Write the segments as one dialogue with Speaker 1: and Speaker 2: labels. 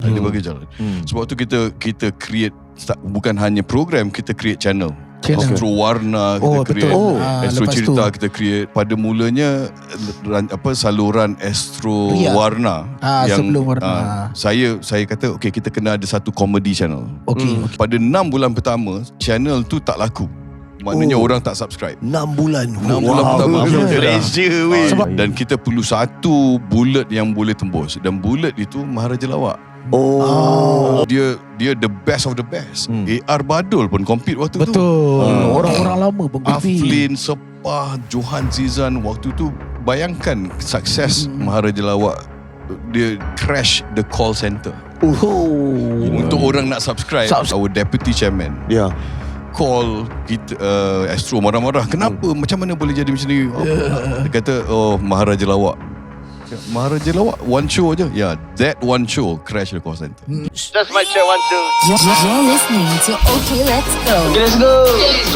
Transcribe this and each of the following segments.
Speaker 1: Dia bagi jalan. Sebab tu kita create, bukan hanya program, kita create channel. Astro Warna kita create, Astro Cerita kita create. Pada mulanya saluran Astro Warna yang
Speaker 2: sebelum Warna.
Speaker 1: Saya kata okay, kita kena ada satu comedy channel. Pada 6 bulan pertama channel tu tak laku. Maknanya orang tak subscribe.
Speaker 3: 6 bulan
Speaker 1: pertama
Speaker 3: Malaysia weh.
Speaker 1: Dan kita perlu satu bullet yang boleh tembus. Dan bullet itu Maharaja Lawak. Dia the best of the best. AR Badul pun compete waktu tu.
Speaker 2: Betul. Orang-orang lama pun compete.
Speaker 1: Aflin, Sepah, Johan Zizan waktu tu. Bayangkan sukses Maharaja Lawak. Dia crash the call center. Untuk orang nak subscribe. Our deputy chairman call kita, Astro marah-marah. Kenapa? Macam mana boleh jadi macam ni? Dia kata, Maharaja Lawak. Maharaja Lawak one show aja. That one show crash the call center.
Speaker 4: Just mic check 1 2.
Speaker 5: You're listening to OK Let's Go.
Speaker 4: Okay, let's go.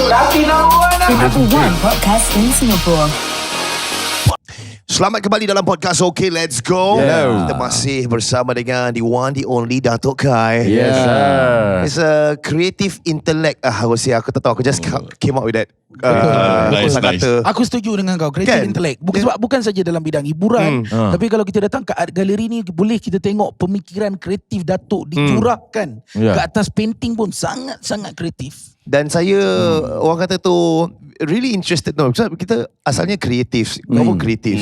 Speaker 4: Tapi
Speaker 5: The number one podcast in Singapore.
Speaker 3: Selamat kembali dalam podcast OK Let's Go. Kita masih bersama dengan the one, the only Dato' Kai.
Speaker 6: Yes, sir.
Speaker 3: It's a creative intellect. Aku tak tahu. Aku just came up with that.
Speaker 1: Nice.
Speaker 2: Aku setuju dengan kau. Creative intellect. Bukan saja dalam bidang hiburan, tapi kalau kita datang ke art galeri ni, boleh kita tengok pemikiran kreatif Datuk dicurahkan ke atas painting pun sangat-sangat kreatif.
Speaker 3: Dan saya orang kata tu really interested sebab kita asalnya kreatif. Kau pun kreatif.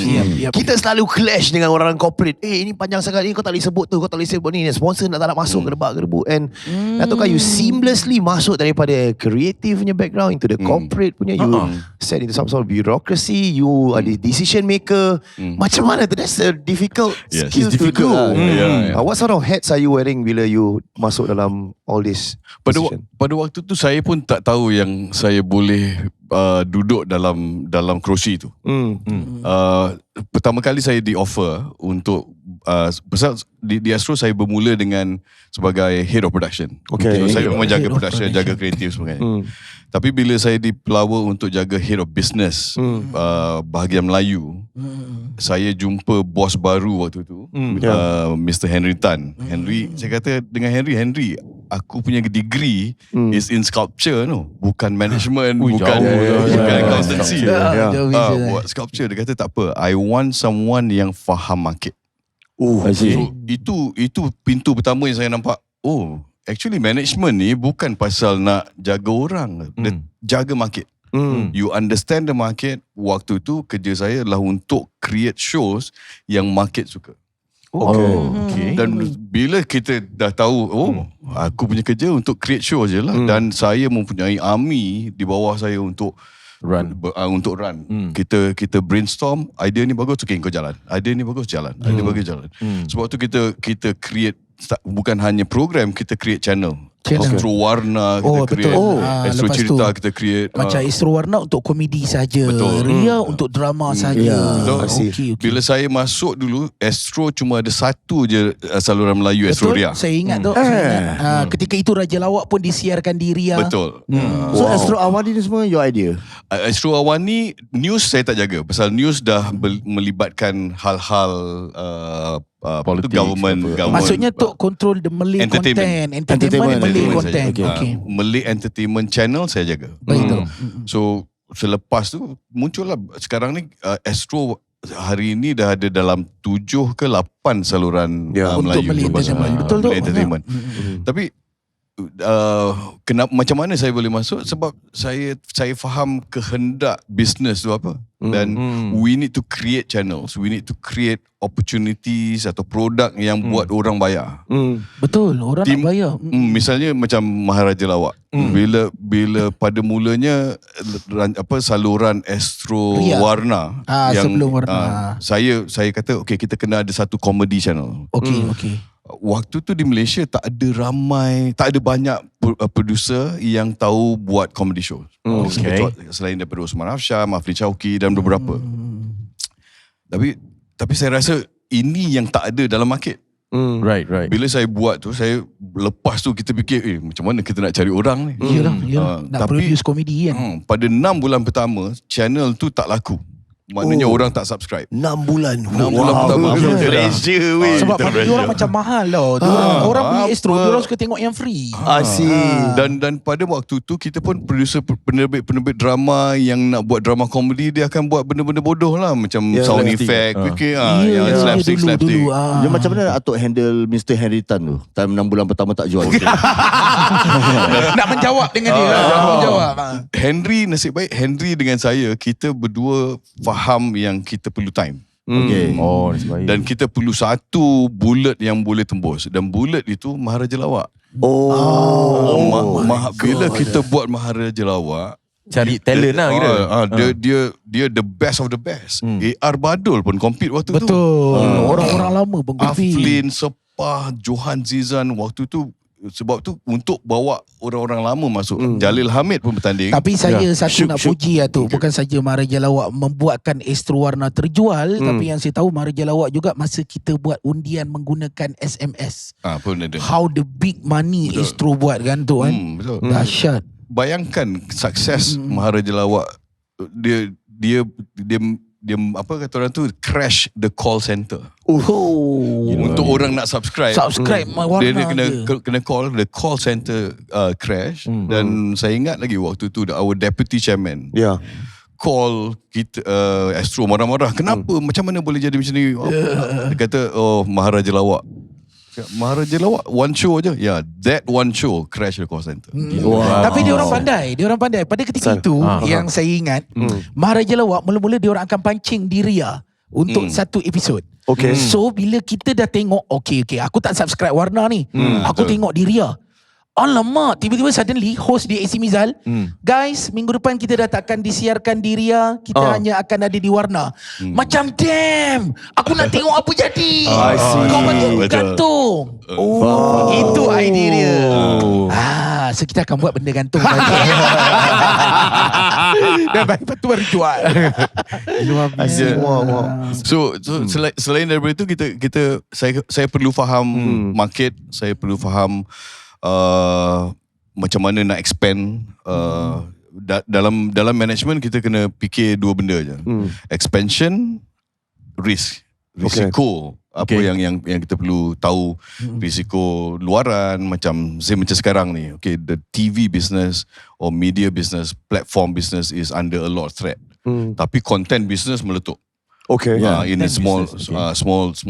Speaker 3: Kita selalu clash dengan orang corporate. Ini panjang sangat ni, kau tak boleh sebut tu, kau tak boleh sebut ni, sponsor tak nak masuk gerbak-gerbu. And Dato' Kai, you seamlessly masuk daripada creative punya background into the corporate punya. You set into some sort of bureaucracy. You are the decision maker. Macam mana tu? That's a difficult skill to do. What sort of hats are you wearing bila you masuk dalam all this position?
Speaker 1: Pada waktu tu saya pun tak tahu yang saya boleh duduk dalam kerusi tu. Pertama kali saya di offer untuk pasal di Astro saya bermula dengan sebagai head of production. So, saya memang jaga production, jaga kreatif sebagainya. Tapi bila saya dipelawa untuk jaga head of business bahagian Melayu, saya jumpa bos baru waktu tu, Mr. Henry Tan. Saya kata dengan Henry, aku punya degree is in sculpture, bukan management, bukan accountancy. Buat sculpture. Dia kata tak apa, I want someone yang faham market. So, itu pintu pertama yang saya nampak. Actually management ni bukan pasal nak jaga orang, dia jaga market. You understand the market. Waktu tu kerja saya adalah untuk create shows yang market suka. Dan bila kita dah tahu, aku punya kerja untuk create show je lah. Dan saya mempunyai army di bawah saya untuk run. Kita brainstorm, idea ni bagus, okay, kau jalan. Idea ni bagus, jalan. Idea bagus, jalan. Sebab tu kita create, bukan hanya program, kita create channel. Astro Warna kita create, Astro Cerita kita create.
Speaker 2: Macam Astro Warna untuk komedi saja, Ria untuk drama saja.
Speaker 1: Bila saya masuk dulu, Astro cuma ada satu je saluran Melayu, Astro Ria.
Speaker 2: Saya ingat tu. Ketika itu Raja Lawak pun disiarkan di Ria.
Speaker 1: Betul.
Speaker 6: So Astro Awani ni semua your idea?
Speaker 1: Astro Awani news saya tak jaga. Pasal news dah melibatkan hal-hal
Speaker 6: politik,
Speaker 1: government.
Speaker 2: Maksudnya untuk control the Malay entertainment Malay content.
Speaker 1: Malay entertainment channel saya jaga.
Speaker 2: Betul.
Speaker 1: So selepas tu muncullah sekarang ni Astro hari ini dah ada dalam 7 ke 8 saluran Melayu.
Speaker 2: Malay entertainment. Betul tu.
Speaker 1: Entertainment. Tapi kenapa, macam mana saya boleh masuk? Sebab saya faham kehendak bisnes tu apa. Dan we need to create channels, we need to create opportunities atau produk yang buat orang bayar.
Speaker 2: Betul, orang nak bayar.
Speaker 1: Misalnya macam Maharaja Lawak. Bila pada mulanya saluran Astro Warna yang
Speaker 2: sebelum Warna.
Speaker 1: Saya kata okay, kita kena ada satu comedy channel. Waktu tu di Malaysia tak ada banyak producer yang tahu buat comedy show. Selain daripada Osman Afshar, Mafli Chowki dan beberapa. Tapi saya rasa ini yang tak ada dalam market.
Speaker 6: Right.
Speaker 1: Bila saya buat tu, saya lepas tu kita fikir macam mana kita nak cari orang ni.
Speaker 2: Yalah. Nak produce komedi kan.
Speaker 1: Pada 6 bulan pertama channel tu tak laku. maknanya orang tak subscribe.
Speaker 3: 6 bulan.
Speaker 1: 6 bulan pertama.
Speaker 3: Malaysia weh.
Speaker 2: Sebab pada diorang macam mahal tau. Orang beli Astro, diorang suka tengok yang free.
Speaker 3: Asyik.
Speaker 1: Dan pada waktu tu kita pun producer penerbit drama yang nak buat drama komedi, dia akan buat benda-benda bodoh lah, macam sound effect, yang slapstick.
Speaker 6: Dia macam mana Atuk handle Mr. Henry Tan tu? Time 6 bulan pertama tak jual.
Speaker 2: Nak menjawab dengan dia. Nak menjawab.
Speaker 1: Henry, nasib baik Henry dengan saya, kita berdua faham yang kita perlu time.
Speaker 6: Okay.
Speaker 7: Oh, nasib baik.
Speaker 1: Dan kita perlu satu bullet yang boleh tembus. Dan bullet itu Maharaja Lawak. Bila kita buat Maharaja Lawak,
Speaker 7: Cari talent lah kira.
Speaker 1: Dia the best of the best. AR Badul pun compete waktu tu.
Speaker 2: Betul. Orang-orang lama pun compete.
Speaker 1: Aflin, Sepah, Johan Zizan waktu tu. Sebab tu untuk bawa orang-orang lama masuk. Jalil Hamid pun bertanding.
Speaker 2: Tapi saya satu nak puji lah tu. Bukan saja Maharaja Lawak membuatkan Astro Warna terjual, tapi yang saya tahu Maharaja Lawak juga masa kita buat undian menggunakan SMS.
Speaker 1: Pun ada.
Speaker 2: How the big money Astro buat kan tu kan.
Speaker 1: Betul.
Speaker 2: Dahsyat.
Speaker 1: Bayangkan sukses Maharaja Lawak. Dia apa kata orang tu, crash the call center. Untuk orang nak subscribe.
Speaker 2: Warna
Speaker 1: dia kena call, the call center crash. Dan saya ingat lagi waktu tu our deputy chairman call kita Astro marah-marah. Kenapa? Macam mana boleh jadi macam ni? Dia kata, Maharaja Lawak. Maharaja Lawak one show je. That one show crash the call center.
Speaker 2: Tapi dia orang pandai. Pada ketika itu yang saya ingat, Maharaja Lawak mula-mula dia orang akan pancing di Ria untuk satu episod.
Speaker 3: Okay.
Speaker 2: So bila kita dah tengok, okay, aku tak subscribe Warna ni. Aku tengok di Ria. Alamak, tiba-tiba suddenly host di AC Mizal, guys, minggu depan kita dah takkan disiarkan di Ria, kita hanya akan ada di Warna. Macam damn, aku nak tengok apa jadi. Kau bagi aku gantung. Itu idea dia. So kita akan buat benda gantung lagi. Dan lepas tu baru jual.
Speaker 1: So selain daripada itu, saya perlu faham market, saya perlu faham macam mana nak expand. Dalam management kita kena fikir dua benda je. Expansion, risiko. Apa yang kita perlu tahu, risiko luaran macam sekarang ni. Okay, the TV business or media business, platform business is under a lot of threat. Tapi content business meletup.
Speaker 3: Okay.
Speaker 1: In a small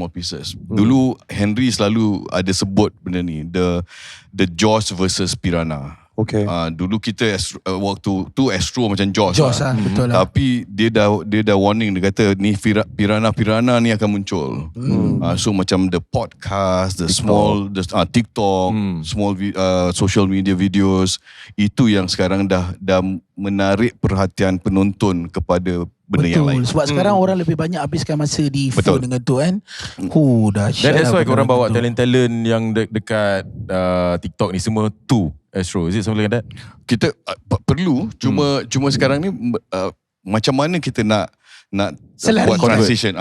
Speaker 1: pieces. Dulu Henry selalu ada sebut benda ni, the Jaws versus Piranha.
Speaker 3: Okay.
Speaker 1: Dulu kita waktu tu Astro macam Jaws lah.
Speaker 2: Betul lah.
Speaker 1: Tapi dia dah warning, dia kata ni piranha ni akan muncul. So macam the podcast, the TikTok, small social media videos, itu yang sekarang dah menarik perhatian penonton kepada benda yang lain.
Speaker 2: Sebab sekarang orang lebih banyak habiskan masa di phone dengan tu kan. Dahsyat.
Speaker 7: That's why korang bawa talent-talent yang dekat TikTok ni semua to Astro. Is it something like that?
Speaker 1: Kita perlu, cuma sekarang ni macam mana kita nak buat transition,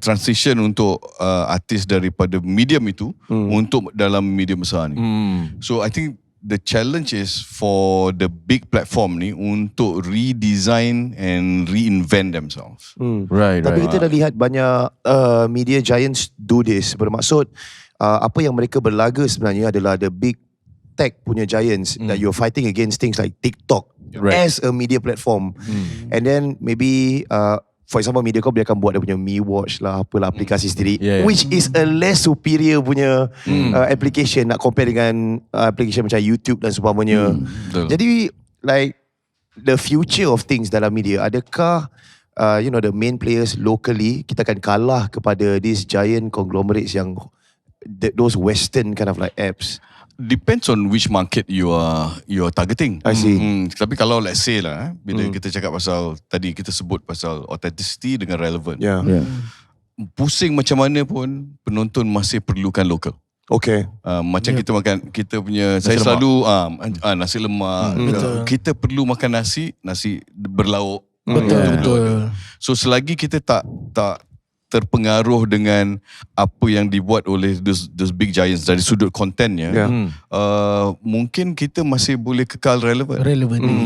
Speaker 1: transition untuk artis daripada medium itu untuk dalam medium besar ni. So I think the challenge is for the big platform ni untuk redesign and reinvent themselves.
Speaker 7: Right.
Speaker 3: Tapi kita dah lihat banyak media giants do this. Bermaksud apa yang mereka berlaga sebenarnya adalah the big tech punya giants that you're fighting against things like TikTok as a media platform. And then maybe for example MediaCorp dia akan buat dia punya Mi Watch lah, apalah aplikasi sendiri, which is a less superior punya application nak compare dengan application macam YouTube dan sebagainya. Jadi like the future of things dalam media, adakah the main players locally kita akan kalah kepada these giant conglomerates yang those western kind of like apps?
Speaker 1: Depends on which market you are targeting.
Speaker 3: I see.
Speaker 1: Tapi kalau let's say lah, bila kita cakap pasal, tadi kita sebut pasal authenticity dengan relevant. Pusing macam mana pun, penonton masih perlukan local.
Speaker 3: Okay.
Speaker 1: Macam kita punya, saya selalu nasi lemak. Kita perlu makan nasi berlauk.
Speaker 2: Betul.
Speaker 1: So selagi kita tak terpengaruh dengan apa yang dibuat oleh those big giants dari sudut kontennya, mungkin kita masih boleh kekal relevan.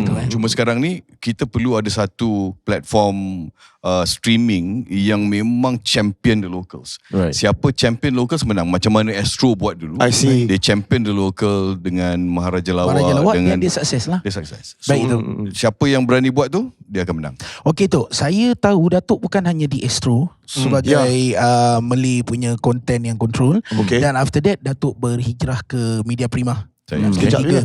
Speaker 2: Itu kan.
Speaker 1: Cuma sekarang ni kita perlu ada satu platform streaming yang memang champion the locals.
Speaker 7: Right.
Speaker 1: Siapa champion locals menang. Macam mana Astro buat dulu.
Speaker 3: I see.
Speaker 1: Dia champion the local dengan Maharaja Lawak.
Speaker 2: Maharaja Lawak
Speaker 1: dengan
Speaker 2: dia sukses lah.
Speaker 1: dia sukses. So,
Speaker 2: Baik tu.
Speaker 1: siapa yang berani buat tu, dia akan menang.
Speaker 2: Okey tu, saya tahu Datuk bukan hanya di Astro sebagai Malay punya konten yang control.
Speaker 3: Okay.
Speaker 2: Dan after that Datuk berhijrah ke Media Prima.
Speaker 3: Sekejap je.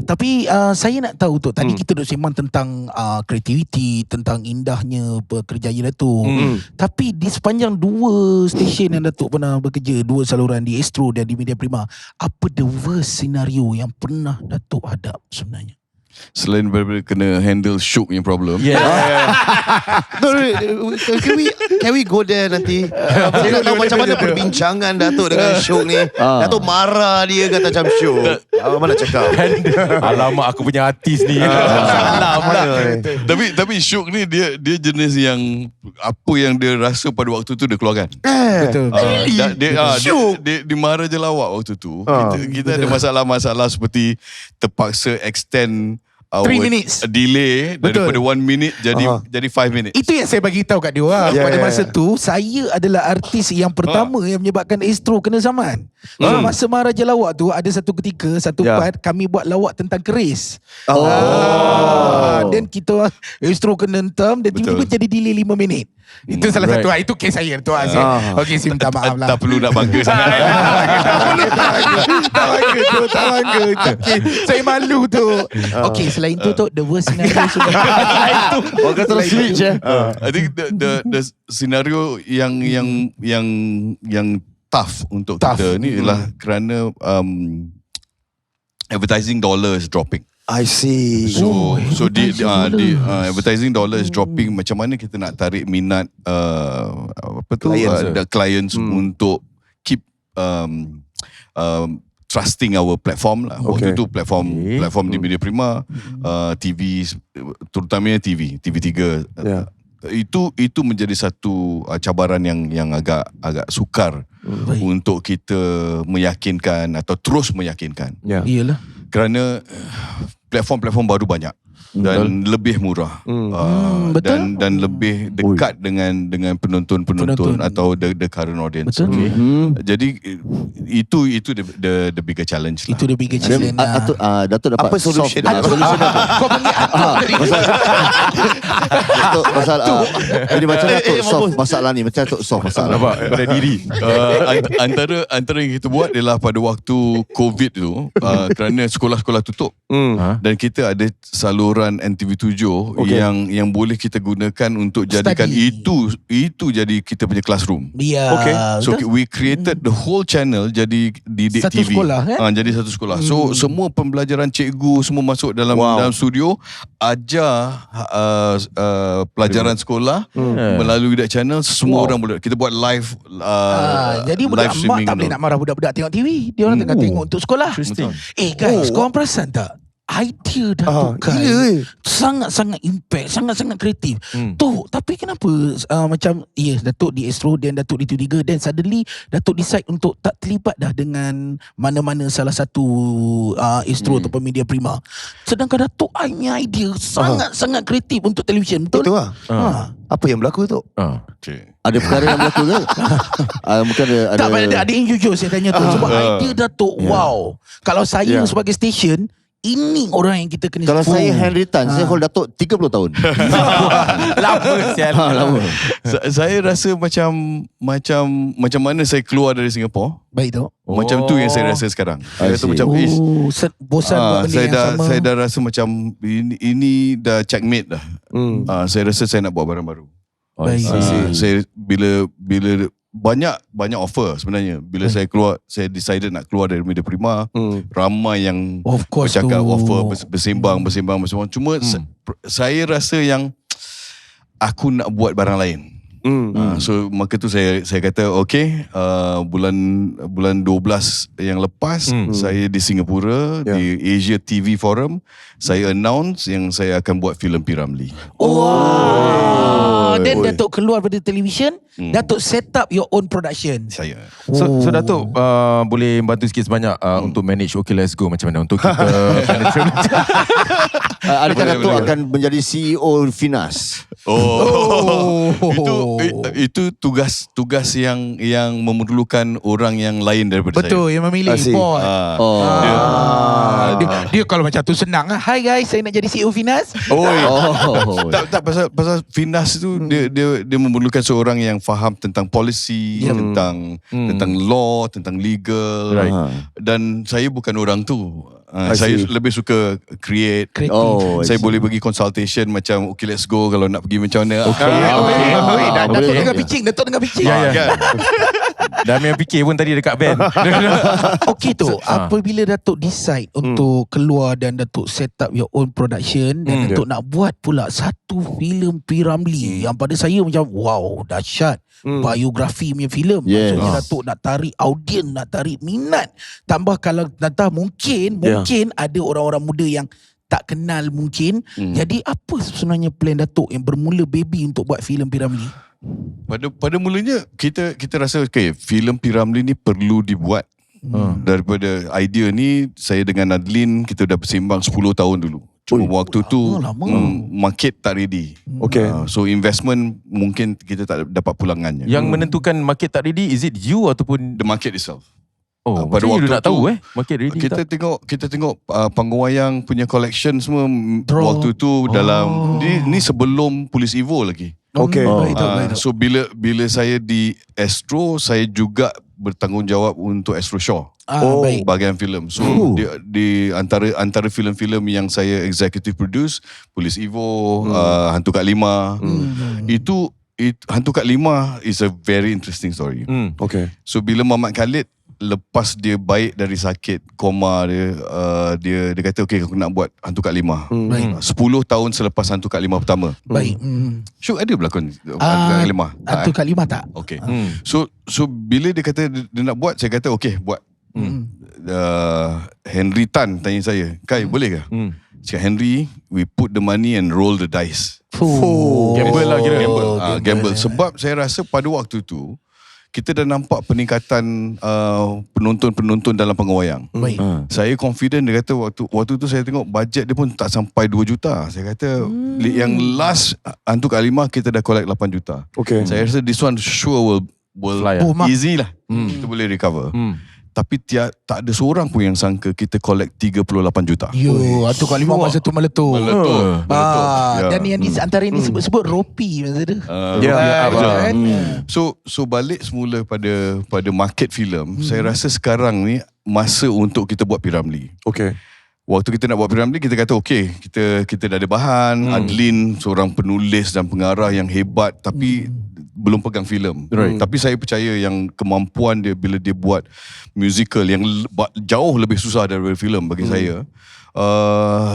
Speaker 2: Tapi saya nak tahu tu, tadi kita duk sembang tentang kreativiti, tentang indahnya pekerjaan Datuk. Tapi di sepanjang 2 stesen yang Datuk pernah bekerja, 2 saluran di Astro dan di Media Prima, apa the worst scenario yang pernah Datuk hadap sebenarnya?
Speaker 1: Selain daripada kena handle Syuk yang problem.
Speaker 3: No, can we go there nanti? Aku nak tahu macam mana perbincangan Datuk dengan Syuk ni. Datuk marah dia kata macam Syuk. Mana cakap?
Speaker 7: Alamak, aku punya artis ni. Salah pula.
Speaker 1: Tapi Syuk ni dia jenis yang apa yang dia rasa pada waktu tu dia keluarkan.
Speaker 2: Betul.
Speaker 1: Dia marah je lawak waktu tu. Kita ada masalah-masalah seperti terpaksa extend
Speaker 2: 3 minutes
Speaker 1: delay daripada 1 minute jadi 5 minutes.
Speaker 2: Itu yang saya bagi tahu kat dia pada masa tu saya adalah artis yang pertama yang menyebabkan Astro kena saman. Masa Maharaja Lawak tu ada satu ketika part kami buat lawak tentang keris. Dan kita Astro kena hentam dan tiba-tiba jadi delay 5 minit. Itu salah satu. Itu kes saya tu. Okey, saya minta maaf lah.
Speaker 1: Tak perlu nak bangga sangat.
Speaker 2: Tak bangga. Okay, saya malu tu. Okey, selain tu the worst scenario sudah.
Speaker 6: Orang kata terus switch
Speaker 1: I think the scenario yang tough untuk kita ni ialah kerana advertising dollar is dropping.
Speaker 3: I see.
Speaker 1: So advertising dollar is dropping. Macam mana kita nak tarik minat clients untuk keep trusting our platform lah. Waktu tu platform di Media Prima, TV, terutamanya TV3. Itu menjadi satu cabaran yang agak sukar untuk kita meyakinkan atau terus meyakinkan.
Speaker 2: Iyalah.
Speaker 1: Kerana platform-platform baru banyak dan lebih murah
Speaker 2: betul.
Speaker 1: dan lebih dekat dengan penonton atau the current audience.
Speaker 2: Betul.
Speaker 1: Jadi itu the bigger challenge lah.
Speaker 2: Itu the bigger challenge.
Speaker 6: Datuk dapat
Speaker 3: Apa solution?
Speaker 6: solution Datuk.
Speaker 2: Kau panggil
Speaker 6: Datuk pasal jadi macam Datuk solve masalah ni, macam Datuk solve masalah.
Speaker 7: Nampak pada diri.
Speaker 1: Antara yang kita buat ialah pada waktu COVID tu, kerana sekolah-sekolah tutup dan kita ada saluran NTV7 yang boleh kita gunakan untuk jadikan itu jadi kita punya classroom.
Speaker 2: Ya.
Speaker 1: So we created the whole channel jadi Didik
Speaker 2: Satu
Speaker 1: TV.
Speaker 2: sekolah, kan?
Speaker 1: Jadi satu sekolah. So semua pembelajaran cikgu semua masuk dalam studio, ajar pelajaran sekolah melalui that channel. Semua orang boleh. Kita buat live
Speaker 2: jadi budak mak tak boleh nak marah budak-budak tengok TV. Dia orang tengah tengok untuk sekolah. Guys, korang perasan tak? Idea Datuk Kai sangat-sangat impact, sangat-sangat kreatif. Tapi kenapa macam Datuk di Astro dan Datuk di TV3 dan suddenly Datuk decide untuk tak terlibat dah dengan mana-mana salah satu Astro ataupun Media Prima. Sedangkan Datuk punya idea sangat-sangat kreatif untuk televisyen. Betul?
Speaker 3: Itu lah. Apa yang berlaku tu?
Speaker 6: Ada perkara yang berlaku ke? Mungkin
Speaker 2: ada yang jujur saya tanya tu. Sebab idea Datuk wow. Kalau saya sebagai stesen, ini orang yang kita kena.
Speaker 6: Kalau saya Henry Tan, saya hold Datuk 30 tahun.
Speaker 7: Lama sial.
Speaker 6: Lama.
Speaker 1: Saya rasa macam mana saya keluar dari Singapura.
Speaker 2: Baik tu.
Speaker 1: Macam tu yang saya rasa sekarang. Saya rasa macam
Speaker 2: bosan buat benda yang sama.
Speaker 1: Saya dah rasa macam ini dah checkmate dah. Saya rasa saya nak buat barang baru.
Speaker 2: Baik.
Speaker 1: Saya bila banyak offer sebenarnya. Bila saya keluar, saya decided nak keluar dari Media Prima. Ramai yang bercakap offer, bersembang. Cuma saya rasa yang aku nak buat barang lain. So maka tu saya kata okay, bulan 12 yang lepas saya di Singapura di Asia TV Forum, saya announce yang saya akan buat filem P. Ramlee.
Speaker 2: Dan Datuk keluar pada television, Datuk set up your own production.
Speaker 1: Saya.
Speaker 7: So Datuk boleh bantu sikit sebanyak untuk manage Okay Let's Go macam mana untuk kita
Speaker 6: Adakah
Speaker 1: Boleh,
Speaker 6: Datuk
Speaker 1: boleh.
Speaker 6: akan menjadi CEO Finas?
Speaker 1: Itu tugas yang memerlukan orang yang lain daripada
Speaker 2: Betul, yang memilih
Speaker 3: I see.
Speaker 2: board.
Speaker 1: saya.
Speaker 2: Dia kalau macam tu senang lah. Hi guys, saya nak jadi CEO Finas.
Speaker 1: Tak pasal Finas tu dia memerlukan seorang yang faham tentang policy, tentang law, tentang legal.
Speaker 7: Right.
Speaker 1: Dan saya bukan orang tu. Saya lebih suka create.
Speaker 2: Kreatif.
Speaker 1: Saya boleh pergi consultation macam okay let's go kalau nak pergi macam mana.
Speaker 2: Datuk tengah pitching, Datuk tengah pitching.
Speaker 1: Kan?
Speaker 7: Dah yang fikir pun tadi dekat band.
Speaker 2: Okey tu, apabila Datuk decide untuk keluar dan Datuk set up your own production dan Datuk nak buat pula satu filem P. Ramlee yang pada saya macam wow, dahsyat. Biografi punya filem.
Speaker 6: Yes.
Speaker 2: Maksudnya Datuk nak tarik audiens, nak tarik minat. Tambah kalau datang mungkin ada orang-orang muda yang tak kenal mungkin. Jadi apa sebenarnya plan Datuk yang bermula baby untuk buat filem P. Ramlee?
Speaker 1: Pada mulanya kita rasa okay, filem P. Ramlee ni perlu dibuat. Daripada idea ni saya dengan Adlin kita dah bersembang 10 tahun dulu. Cuma waktu tu market tak ready.
Speaker 3: Okay.
Speaker 1: So investment mungkin kita tak dapat pulangannya.
Speaker 7: Yang menentukan market tak ready, is it you ataupun
Speaker 1: The market itself.
Speaker 7: pada waktu nak tahu market ready
Speaker 1: kita
Speaker 7: tak?
Speaker 1: tengok panggung wayang punya collection semua
Speaker 2: Draw.
Speaker 1: waktu tu dalam ni sebelum Police Evo lagi.
Speaker 3: Okay.
Speaker 2: Baik.
Speaker 1: So bila saya di Astro, saya juga bertanggungjawab untuk Astro Shaw.
Speaker 2: Baik.
Speaker 1: Bahagian filem. So di antara filem-filem yang saya executive produce, Police Evo, Hantu Kak Lima. Itu Hantu Kak Lima is a very interesting story.
Speaker 3: Okay.
Speaker 1: So bila Muhammad Khalid lepas dia baik dari sakit koma dia kata okay aku nak buat Hantu Kak Lima. 10 tahun selepas Hantu Kak Lima pertama.
Speaker 2: Baik.
Speaker 1: Syuk ada berlakon Hantu Kak Lima?
Speaker 2: Hantu Kak Lima tak?
Speaker 1: Okay. So bila dia kata dia nak buat, saya kata okay buat. Henry Tan tanya saya, Kai boleh ke? Cakap Henry, we put the money and roll the dice.
Speaker 7: Gamble lah kira.
Speaker 1: Gamble. Sebab saya rasa pada waktu tu kita dah nampak peningkatan penonton-penonton dalam panggung wayang.
Speaker 2: Baik.
Speaker 1: Saya confident, dia kata waktu tu saya tengok bajet dia pun tak sampai 2 juta. Saya kata yang last Hantu Kak Lima kita dah collect 8 juta.
Speaker 3: Okay.
Speaker 1: Saya rasa this one sure will
Speaker 7: Fly,
Speaker 1: easy lah. Kita boleh recover. Tapi tak ada seorang pun yang sangka kita collect 38 juta.
Speaker 2: Yo, Hantu Kak Lima masa tu meletup.
Speaker 1: Meletup. Ya.
Speaker 2: Dan yang antara ini sebut Ropi masa tu.
Speaker 1: Betul. So balik semula pada market filem, saya rasa sekarang ni masa untuk kita buat P. Ramlee.
Speaker 3: Okay.
Speaker 1: Waktu kita nak buat P. Ramlee, kita kata okay, kita dah ada bahan. Adlin seorang penulis dan pengarah yang hebat, tapi belum pegang filem. Tapi saya percaya yang kemampuan dia bila dia buat musical yang jauh lebih susah daripada filem bagi saya.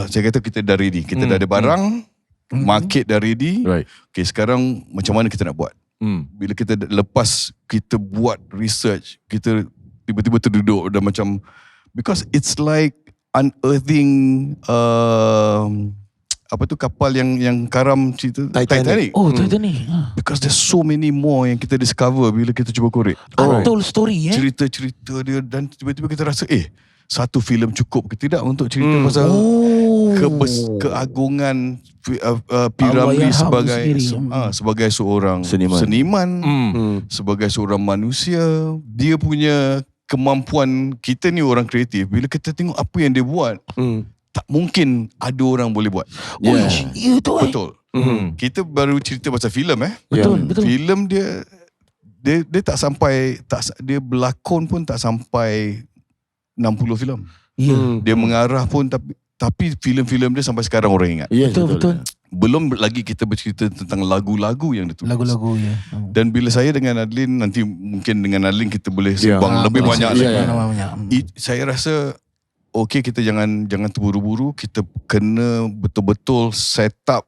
Speaker 1: Saya kata kita dah ready. Kita dah ada barang, market dah ready.
Speaker 7: Right.
Speaker 1: Okay, sekarang macam mana kita nak buat? Bila kita lepas kita buat research, kita tiba-tiba terduduk dan macam, because it's like unearthing apa tu kapal yang karam cerita Titanic.
Speaker 2: Oh, Titanic.
Speaker 1: Because there's so many more yang kita discover bila kita cuba korek.
Speaker 2: Untold story
Speaker 1: Cerita-cerita dia, dan tiba-tiba kita rasa satu filem cukup ke tidak untuk cerita pasal keagungan P. Ramlee sebagai seorang seniman, sebagai seorang manusia. Dia punya kemampuan, kita ni orang kreatif, bila kita tengok apa yang dia buat, tak mungkin ada orang boleh buat. Betul. Kita baru cerita pasal filem
Speaker 2: Betul.
Speaker 1: Filem dia tak sampai, dia berlakon pun tak sampai 60 filem. Dia mengarah pun tapi filem-filem dia sampai sekarang orang ingat.
Speaker 2: Betul.
Speaker 1: Belum lagi kita bercerita tentang lagu-lagu yang dia tulis.
Speaker 2: Lagu-lagu
Speaker 1: Dan bila saya dengan Adlin, nanti mungkin dengan Adlin kita boleh sembang lebih banyak lagi. Saya rasa okay, kita jangan terburu-buru. Kita kena betul-betul set up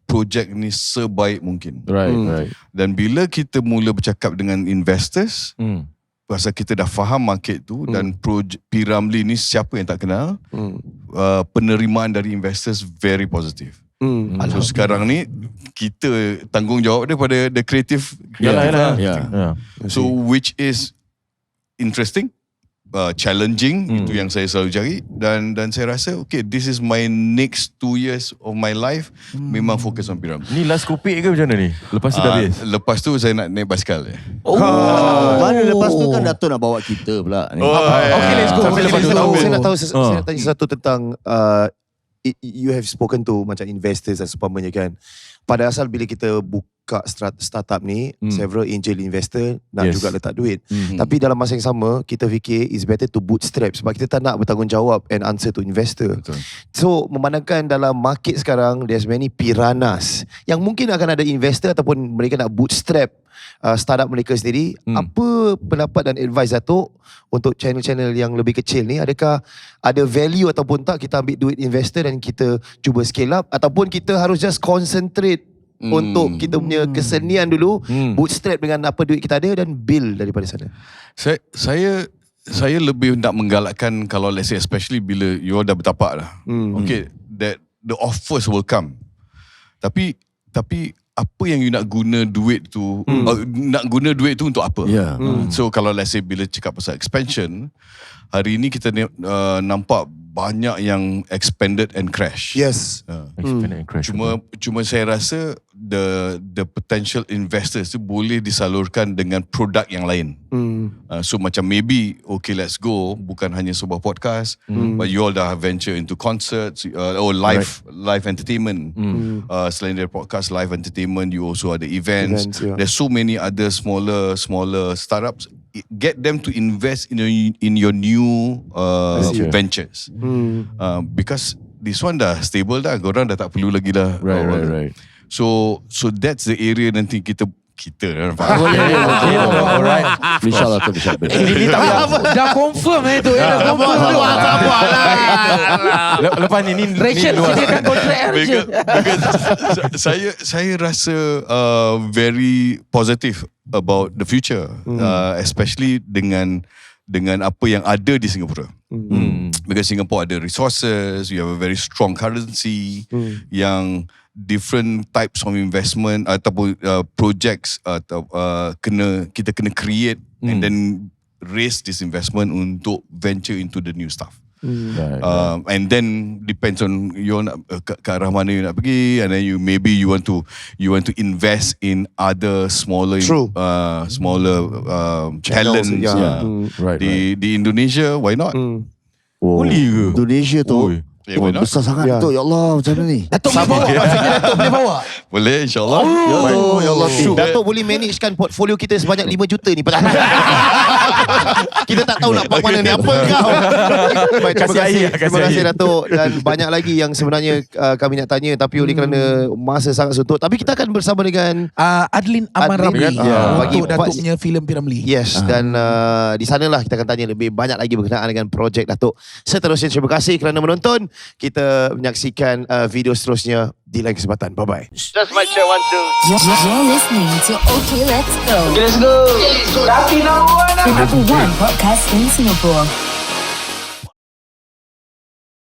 Speaker 1: projek ni sebaik mungkin.
Speaker 7: Right.
Speaker 1: Dan bila kita mula bercakap dengan investors, pasal kita dah faham market tu dan P-Ramlee ni siapa yang tak kenal, penerimaan dari investors very positive. So sekarang ni kita tanggungjawab dia pada the creative.
Speaker 7: Yalah.
Speaker 1: So which is interesting, challenging, itu yang saya selalu cari, dan saya rasa okay, this is my next 2 years of my life, memang fokus on P-Ramlee.
Speaker 7: Ni last kopik ke macam mana ni? Lepas tu dah habis?
Speaker 1: Lepas tu saya nak naik basikal.
Speaker 6: Mana lepas tu kan Dato' nak bawa kita pula ni.
Speaker 2: Okay, let's go.
Speaker 3: Tapi
Speaker 2: Let's
Speaker 3: saya
Speaker 2: go.
Speaker 3: nak tahu saya nak tanya sesuatu tentang you have spoken to macam investors dan seumpamanya kan. Pada asal bila kita buka startup ni, several angel investor nak juga letak duit. Tapi dalam masa yang sama, kita fikir it's better to bootstrap sebab kita tak nak bertanggungjawab and answer to investor.
Speaker 1: Betul.
Speaker 3: So memandangkan dalam market sekarang, there's many piranhas yang mungkin akan ada investor ataupun mereka nak bootstrap startup mereka sendiri. Apa pendapat dan advice Dato' untuk channel-channel yang lebih kecil ni? Adakah ada value ataupun tak kita ambil duit investor dan kita cuba scale up, ataupun kita harus just concentrate untuk kita punya kesenian dulu, bootstrap dengan apa duit kita ada dan build daripada sana?
Speaker 1: Saya lebih nak menggalakkan, kalau let's say especially bila you all dah bertapak dah, okay, that the offers will come. Tapi apa yang you nak guna duit tu, nak guna duit tu untuk apa? So kalau let's say bila cakap pasal expansion, hari ni kita nampak banyak yang expanded and crash.
Speaker 3: Yes.
Speaker 7: Expand and crash.
Speaker 1: Cuma saya rasa the potential investors tu boleh disalurkan dengan produk yang lain. So macam maybe okay, let's go, bukan hanya sebuah podcast, but you all dah venture into concerts or live entertainment. Selain dari podcast, live entertainment, you also ada events. There's so many other smaller startups. Get them to invest in your new ventures. Because this one dah stable dah, korang dah tak perlu lagi dah.
Speaker 7: Right.
Speaker 1: So that's the area nanti kita
Speaker 7: Alright.
Speaker 6: InsyaAllah tu bisa.
Speaker 2: Ini dah confirm tu. Dah confirm tu.
Speaker 7: Lepas ni
Speaker 2: Rachel sediakan kontrak Rachel.
Speaker 1: because saya rasa very positive about the future, especially dengan apa yang ada di Singapura. Because Singapore ada resources, you have a very strong currency, yang different types of investment ataupun projects atau kita kena create and then raise this investment untuk venture into the new stuff. And then depends on you nak ke arah mana you nak pergi, and then you want to invest in other smaller talents. Di Indonesia, why not?
Speaker 7: Boleh ke?
Speaker 6: Indonesia tu besar sangat tu. Ya Allah, macam mana ni?
Speaker 2: Dato' boleh bawa.
Speaker 1: Boleh, insyaAllah.
Speaker 3: Ya Allah, Dato' boleh managekan portfolio kita sebanyak 5 juta ni. Kita tak tahu nak buat mana ni. Apa kau? Baik, terima kasih Dato'. Dan banyak lagi yang sebenarnya kami nak tanya, tapi oleh kerana masa sangat suntuk. Tapi kita akan bersama dengan
Speaker 2: Adlin Aman Ramlee
Speaker 3: bagi
Speaker 2: untuk Dato' punya filem P-Ramlee.
Speaker 3: Yes, dan di sanalah kita akan tanya lebih banyak lagi berkenaan dengan projek Dato'. Seterusnya, terima kasih kerana menonton. Kita menyaksikan video seterusnya di lain kesempatan. Bye-bye.
Speaker 4: Just mic check 1 2.
Speaker 5: You're listening to OK Let's Go.
Speaker 4: Okay, let's go. Rapi number 1.
Speaker 5: The number 1 podcast in Singapore.